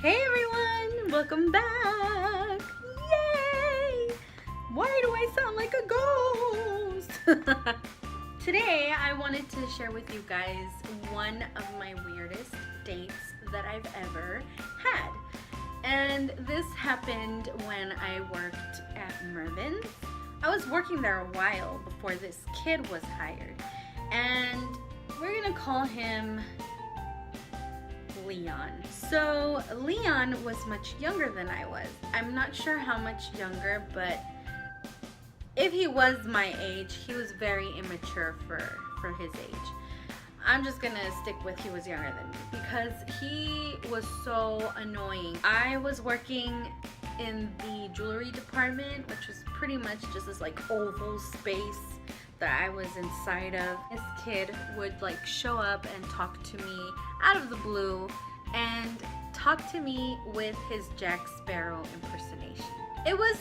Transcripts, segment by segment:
Hey everyone, welcome back. Yay! Why do I sound like a ghost? Today I wanted to share with you guys one of my weirdest dates that I've ever had. And this happened when I worked at Mervin's. I was working there a while before this kid was hired. And we're gonna call him Leon. So Leon was much younger than I was. I'm not sure how much younger, but if he was my age, he was very immature for his age. I'm just gonna stick with he was younger than me because he was so annoying. I was working in the jewelry department, which was pretty much just this like oval space that I was inside of. This kid would like show up and talk to me out of the blue and talk to me with his Jack Sparrow impersonation. It was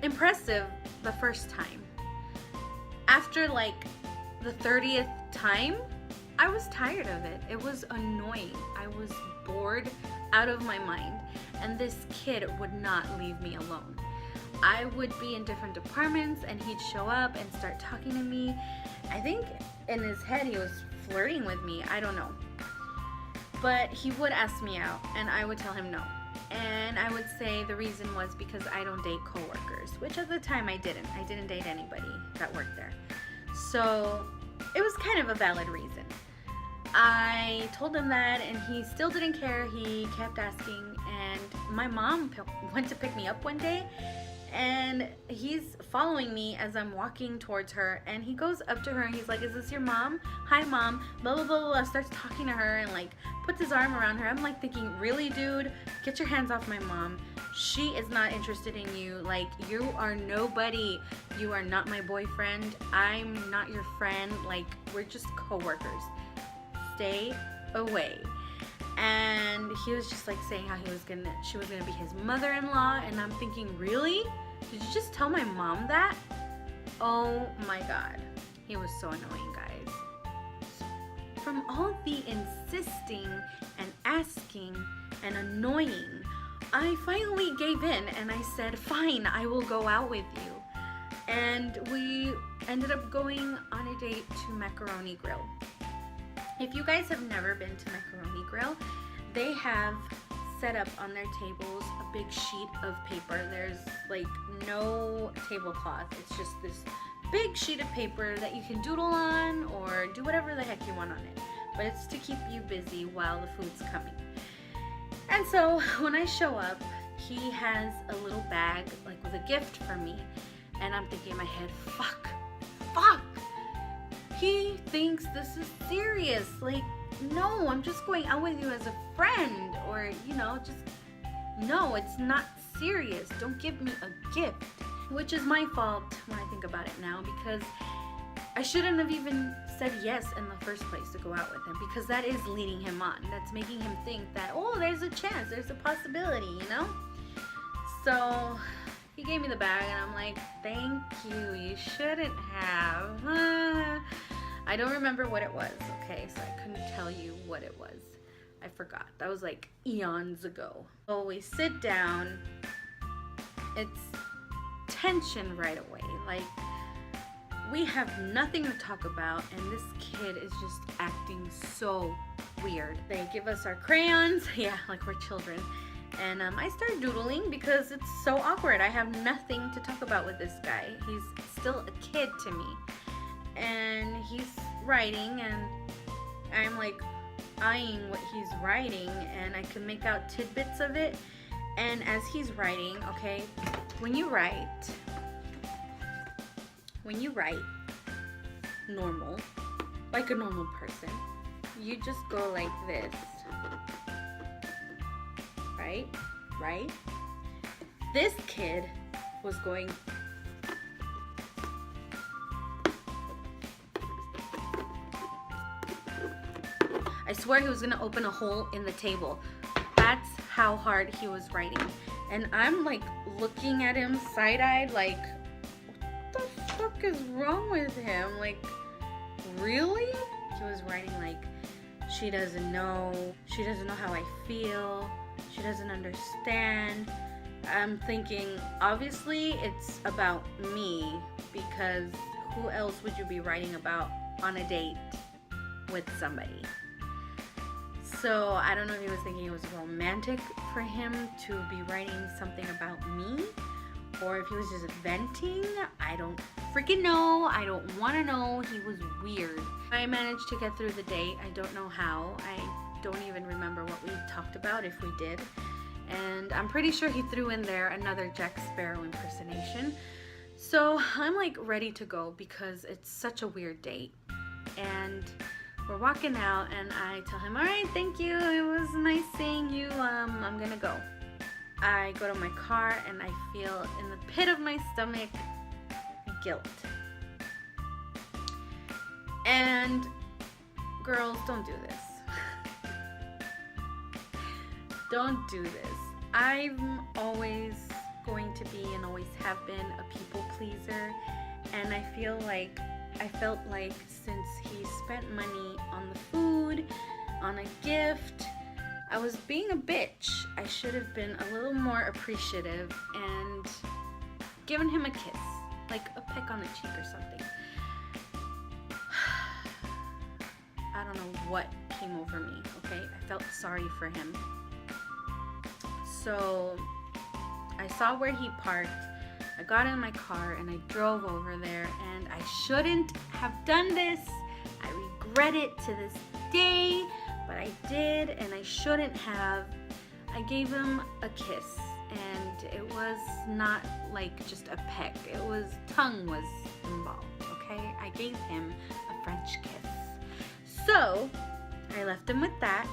impressive the first time. After like the 30th time, I was tired of it. It was annoying. I was bored out of my mind, and this kid would not leave me alone. I would be in different departments and he'd show up and start talking to me. I think in his head he was flirting with me. I don't know. But he would ask me out and I would tell him no. And I would say the reason was because I don't date coworkers, which at the time I didn't. I didn't date anybody that worked there. So it was kind of a valid reason. I told him that and he still didn't care. He kept asking, and my mom went to pick me up one day and he's following me as I'm walking towards her, and he goes up to her and he's like, "Is this your mom? Hi mom," blah blah blah blah. Starts talking to her and like puts his arm around her. I'm like thinking, really dude, get your hands off my mom. She is not interested in you. Like, you are nobody. You are not my boyfriend. I'm not your friend. Like, we're just co-workers. Stay away. And he was just like saying how she was gonna be his mother-in-law, and I'm thinking, really? Did you just tell my mom that? Oh my god. He was so annoying, guys. From all the insisting and asking and annoying, I finally gave in and I said, fine, I will go out with you. And we ended up going on a date to Macaroni Grill. If you guys have never been to Macaroni Grill, they have set up on their tables a big sheet of paper. There's like no tablecloth. It's just this big sheet of paper that you can doodle on or do whatever the heck you want on it. But it's to keep you busy while the food's coming. And so when I show up, he has a little bag like with a gift for me. And I'm thinking in my head, fuck. He thinks this is serious. Like, no, I'm just going out with you as a friend. Or, you know, just, no, it's not serious. Don't give me a gift. Which is my fault when I think about it now, because I shouldn't have even said yes in the first place to go out with him, because that is leading him on. That's making him think that, oh, there's a chance, there's a possibility, you know? So he gave me the bag and I'm like, thank you, you shouldn't have. I don't remember what it was, okay? So I couldn't tell you what it was. I forgot. That was like eons ago. So we sit down. It's tension right away. Like, we have nothing to talk about and this kid is just acting so weird. They give us our crayons. Yeah, like we're children. And I start doodling because it's so awkward. I have nothing to talk about with this guy. He's still a kid to me. And he's writing and I'm like eyeing what he's writing and I can make out tidbits of it. And as he's writing, okay, when you write normal, like a normal person, you just go like this. Right? This kid was going I swear he was gonna open a hole in the table. That's how hard he was writing. And I'm like looking at him side-eyed like, what the fuck is wrong with him? Like, really? He was writing like, she doesn't know how I feel. She doesn't understand. I'm thinking, obviously it's about me, because who else would you be writing about on a date with somebody? So I don't know if he was thinking it was romantic for him to be writing something about me, or if he was just venting. I don't freaking know. I don't want to know. He was weird. I managed to get through the date. I don't know how. I don't even remember what we talked about, if we did. And I'm pretty sure he threw in there another Jack Sparrow impersonation. So I'm like ready to go because it's such a weird date. And we're walking out and I tell him, all right, thank you. It was nice seeing you. I'm gonna go. I go to my car and I feel in the pit of my stomach guilt. And girls, don't do this. Don't do this. I'm always going to be and always have been a people pleaser, and I felt like since he spent money on the food, on a gift, I was being a bitch. I should have been a little more appreciative and given him a kiss, like a peck on the cheek or something. I don't know what came over me, okay? I felt sorry for him. So I saw where he parked. I got in my car and I drove over there, and I shouldn't have done this. I regret it to this day, but I did, and I shouldn't have. I gave him a kiss, and it was not like just a peck. It was, tongue was involved, okay? I gave him a French kiss. So I left him with that,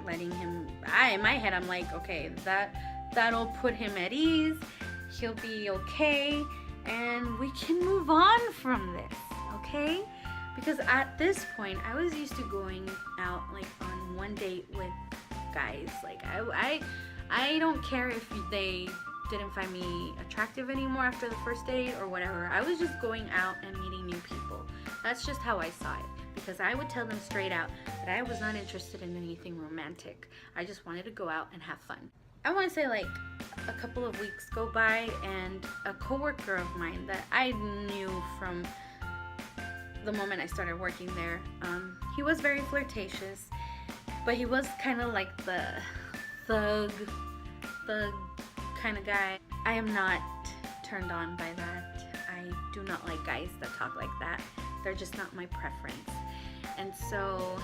letting him, in my head I'm like, okay, that'll put him at ease. He'll be okay, and we can move on from this, okay? Because at this point, I was used to going out like on one date with guys. Like I don't care if they didn't find me attractive anymore after the first date or whatever. I was just going out and meeting new people. That's just how I saw it. Because I would tell them straight out that I was not interested in anything romantic. I just wanted to go out and have fun. I want to say like a couple of weeks go by, and a coworker of mine that I knew from the moment I started working there, he was very flirtatious, but he was kind of like the thug kind of guy. I am not turned on by that. I do not like guys that talk like that. They're just not my preference. And so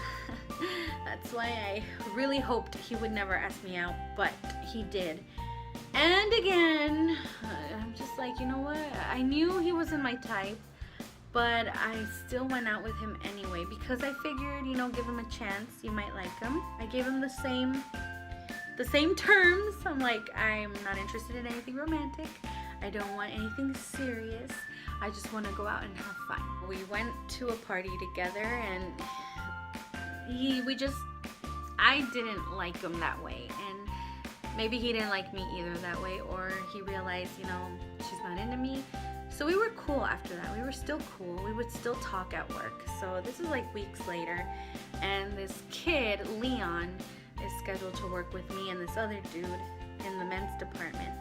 that's why I really hoped he would never ask me out, but he did. And again, I'm just like, you know what? I knew he wasn't my type, but I still went out with him anyway because I figured, you know, give him a chance. You might like him. I gave him the same terms. I'm like, I'm not interested in anything romantic. I don't want anything serious. I just want to go out and have fun. We went to a party together, and I didn't like him that way, and maybe he didn't like me either that way, or he realized, you know, she's not into me. So we were cool after that. We were still cool. We would still talk at work. So this is like weeks later, and this kid, Leon, is scheduled to work with me and this other dude in the men's department.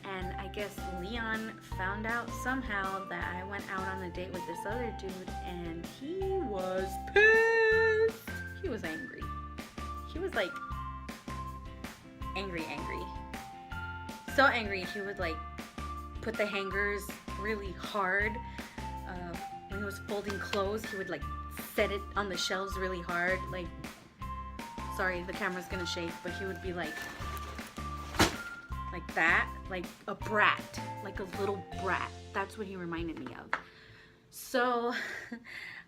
And I guess Leon found out somehow that I went out on a date with this other dude, and he was pissed. He was angry. He was like angry. So angry, he would like put the hangers really hard. When he was folding clothes, he would like set it on the shelves really hard. Like, sorry, the camera's gonna shake, but he would be like that, like a brat, like a little brat. That's what he reminded me of. So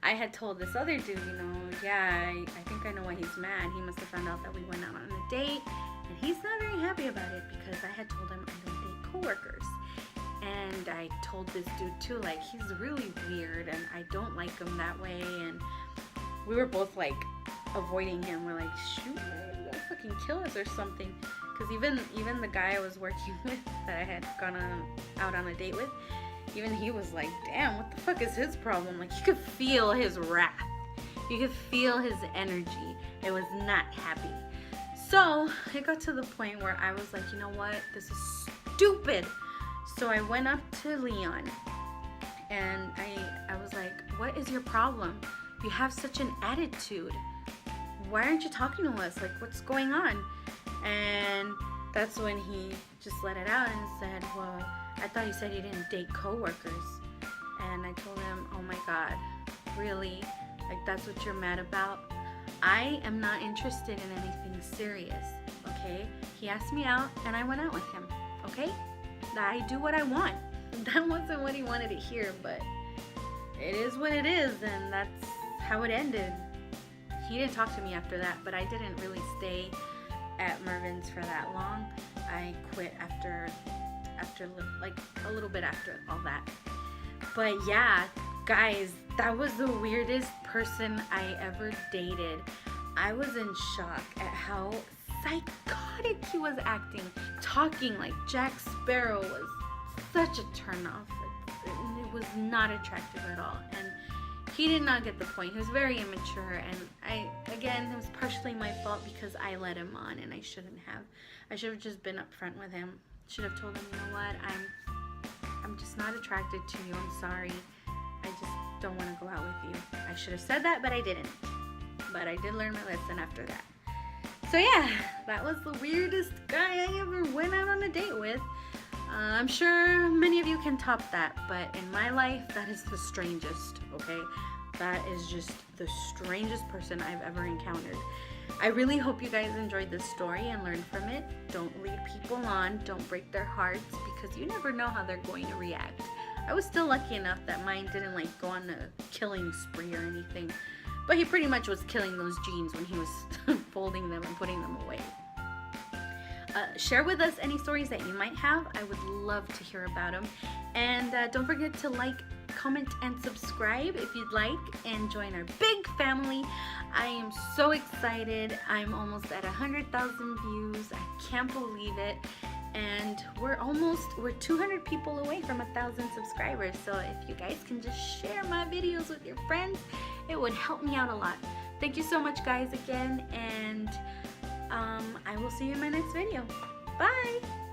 I had told this other dude, you know, yeah, I think I know why he's mad. He must have found out that we went out on a date, and he's not very happy about it because I had told him I don't date coworkers. And I told this dude too, like, he's really weird and I don't like him that way. And we were both like avoiding him. We're like, shoot, man, you're gonna fucking kill us or something. Because even the guy I was working with that I had gone out on a date with, even he was like, damn, what the fuck is his problem? Like, you could feel his wrath. You could feel his energy. It was not happy. So it got to the point where I was like, you know what? This is stupid. So I went up to Leon and I was like, what is your problem? You have such an attitude. Why aren't you talking to us? Like, what's going on? And that's when he just let it out and said, well, I thought you said you didn't date coworkers. And I told him, oh my God, really? Like, that's what you're mad about? I am not interested in anything serious, okay? He asked me out and I went out with him, okay? I do what I want. That wasn't what he wanted to hear, but it is what it is, and that's how it ended. He didn't talk to me after that, but I didn't really stay at Mervin's for that long. I quit after like a little bit after all that. But yeah, guys, that was the weirdest person I ever dated. I was in shock at how psychotic he was acting. Talking like Jack Sparrow was such a turnoff. It was not attractive at all. And he did not get the point. He was very immature, and again, it was partially my fault because I led him on, and I shouldn't have. I should have just been upfront with him. Should have told him, you know what, I'm just not attracted to you. I'm sorry. I just don't want to go out with you. I should have said that, but I didn't. But I did learn my lesson after that. So yeah, that was the weirdest guy I ever went out on a date with. I'm sure many of you can top that, but in my life, that is the strangest, okay? That is just the strangest person I've ever encountered. I really hope you guys enjoyed this story and learned from it. Don't lead people on, don't break their hearts, because you never know how they're going to react. I was still lucky enough that mine didn't like go on a killing spree or anything, but he pretty much was killing those jeans when he was folding them and putting them away. Share with us any stories that you might have. I would love to hear about them. And don't forget to like, comment, and subscribe if you'd like, and join our big family. I am so excited. I'm almost at 100,000 views. I can't believe it. And we're 200 people away from 1,000 subscribers. So if you guys can just share my videos with your friends, it would help me out a lot. Thank you so much, guys, again, and I will see you in my next video. Bye!